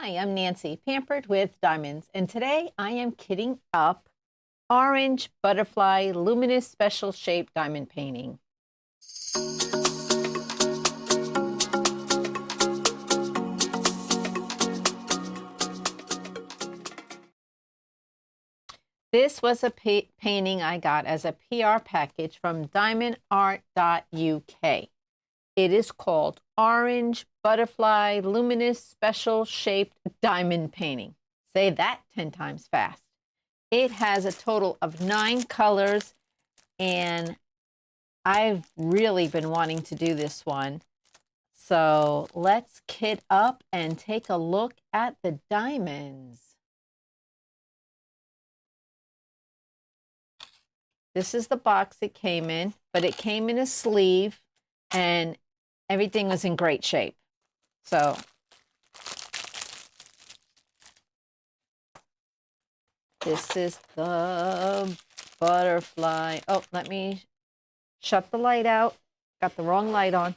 Hi, I'm Nancy, pampered with diamonds, and today I am kitting up R0de Butterfly Luminous Special Shape Diamond Painting. This was a painting I got as a PR package from Diamondart UK. It is called R0de Butterfly Luminous Special Shaped Diamond Painting. Say that 10 times fast. It has a total of 9 colors, and I've really been wanting to do this one. So let's kit up and take a look at the diamonds. This is the box it came in, but it came in a sleeve and everything was in great shape. So this is the butterfly. Oh, let me shut the light out. Got the wrong light on.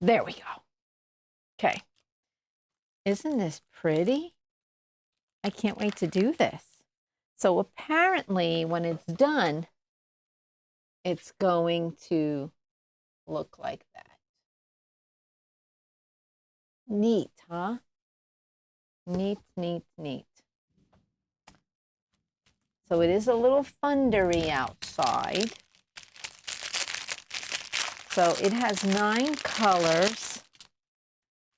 There we go. Okay. Isn't this pretty? I can't wait to do this. So apparently when it's done, it's going to look like that. Neat, huh? Neat, neat, neat. So it is a little thundery outside. So it has 9 colors.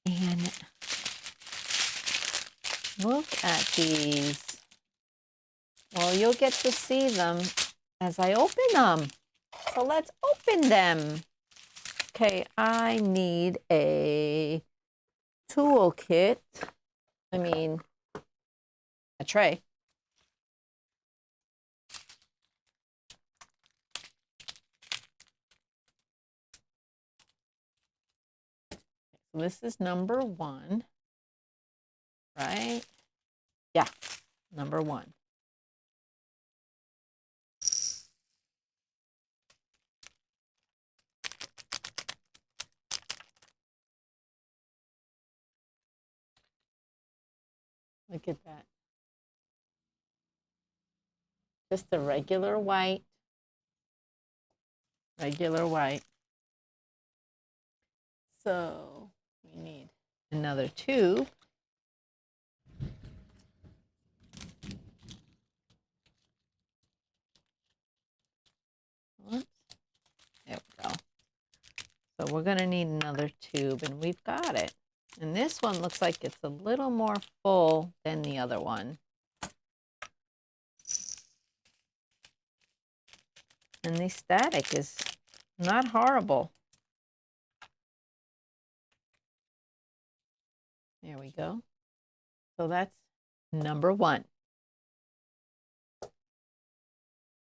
And look at these. Well, you'll get to see them as I open them. So let's open them. Okay, I need a tool kit. I mean, a tray. So this is number 1, right? Yeah, number 1. Look at that. Just a regular white. Regular white. So we need another tube. Oops. There we go. So we're going to need another tube, and we've got it. And this one looks like it's a little more full than the other one. And the static is not horrible. There we go. So that's number 1.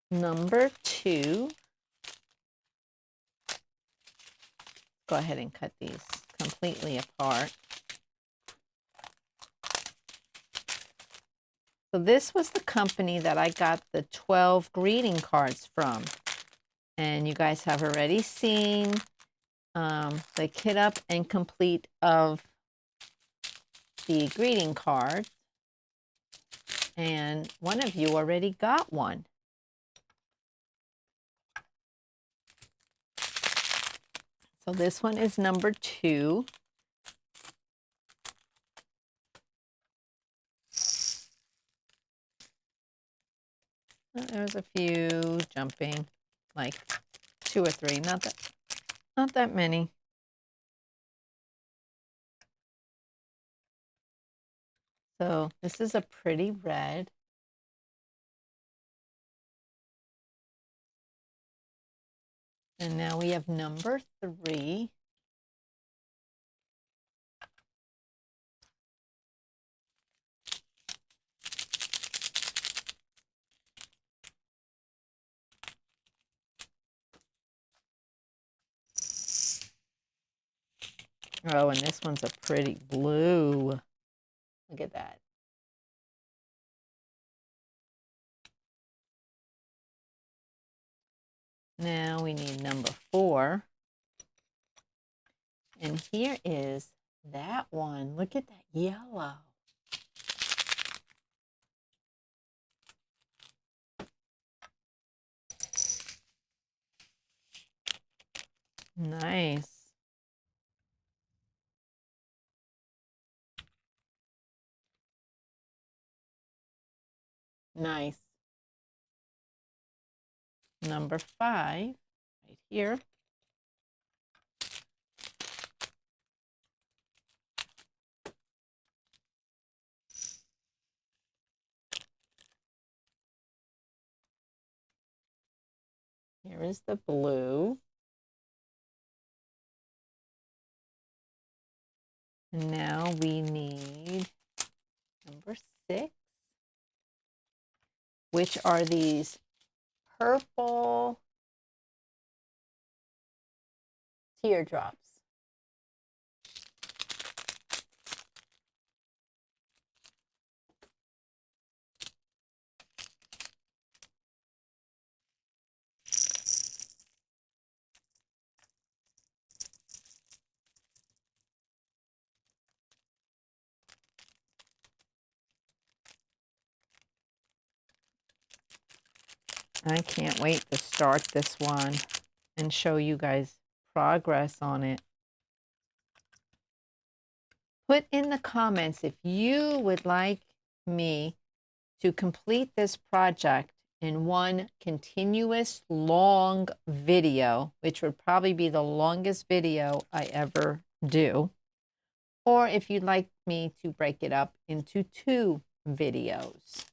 Number 2. Go ahead and cut these completely apart. So this was the company that I got the 12 greeting cards from. And you guys have already seen the kit up and complete of the greeting card. And one of you already got one. So this one is number 2. There's a few jumping, like 2 or 3, not that many. So this is a pretty red. And now we have number 3. Oh, and this one's a pretty blue. Look at that. Now we need number 4. And here is that one. Look at that yellow. Nice. Nice. Number 5, right here. Here is the blue. And now we need number 6, which are these purple teardrops. I can't wait to start this one and show you guys progress on it. Put in the comments if you would like me to complete this project in one continuous long video, which would probably be the longest video I ever do, or if you'd like me to break it up into 2 videos.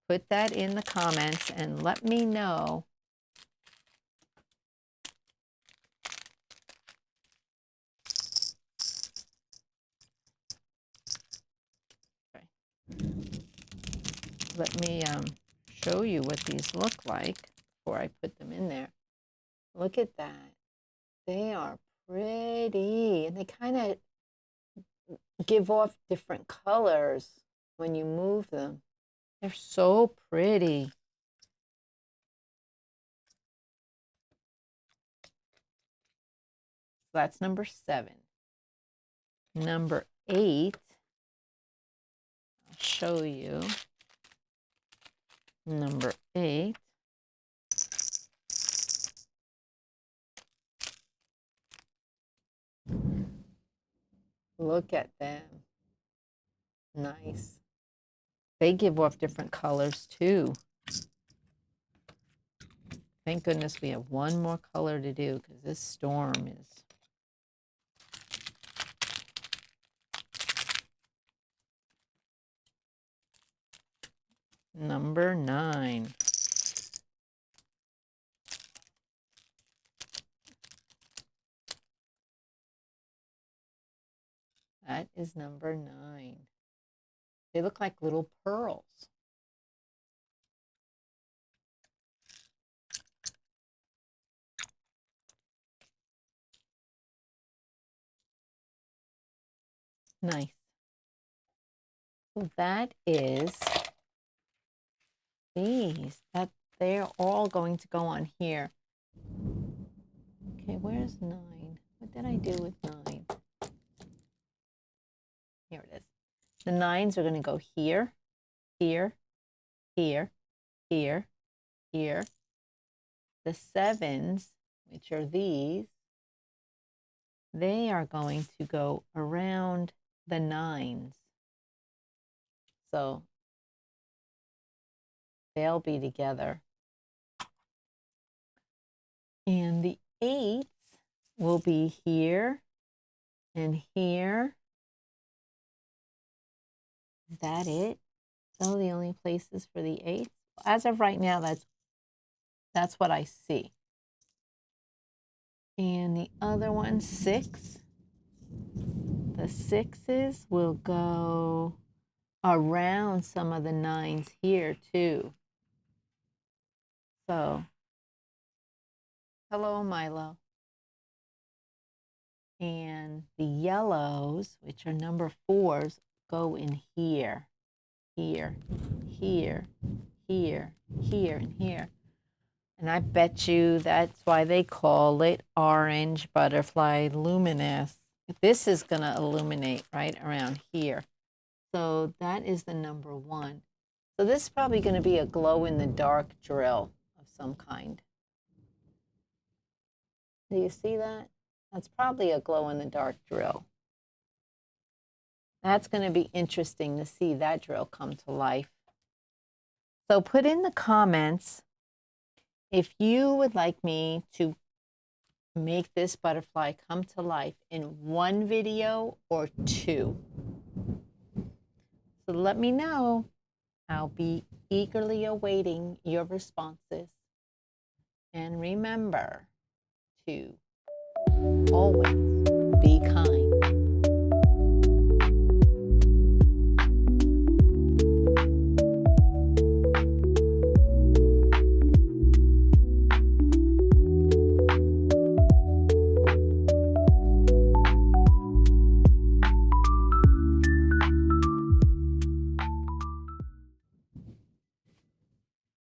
Put that in the comments and let me know. Okay. Let me show you what these look like before I put them in there. Look at that. They are pretty, and they kind of give off different colors when you move them. They're so pretty. So that's number 7. Number 8, I'll show you. Number 8. Look at them. Nice. They give off different colors too. Thank goodness we have one more color to do because this storm is. Number 9. That is number 9. They look like little pearls. Nice. So that is these. That they're all going to go on here. Okay, where's 9? What did I do with 9? Here it is. The 9s are going to go here, here, here, here, here. The 7s, which are these, they are going to go around the 9s. So they'll be together. And the 8s will be here and here. Is that it? Those are the only places for the 8s? As of right now, that's what I see. And the other one, 6. The 6s will go around some of the 9s here too. So, hello, Milo. And the yellows, which are number 4s, go in here, here, here, here, here, and here. And I bet you that's why they call it Orange Butterfly Luminous. This is going to illuminate right around here. So that is the number 1. So this is probably going to be a glow-in-the-dark drill of some kind. Do you see that? That's probably a glow-in-the-dark drill. That's going to be interesting to see that drill come to life. So put in the comments if you would like me to make this butterfly come to life in 1 video or 2. So let me know. I'll be eagerly awaiting your responses. And remember to always be kind.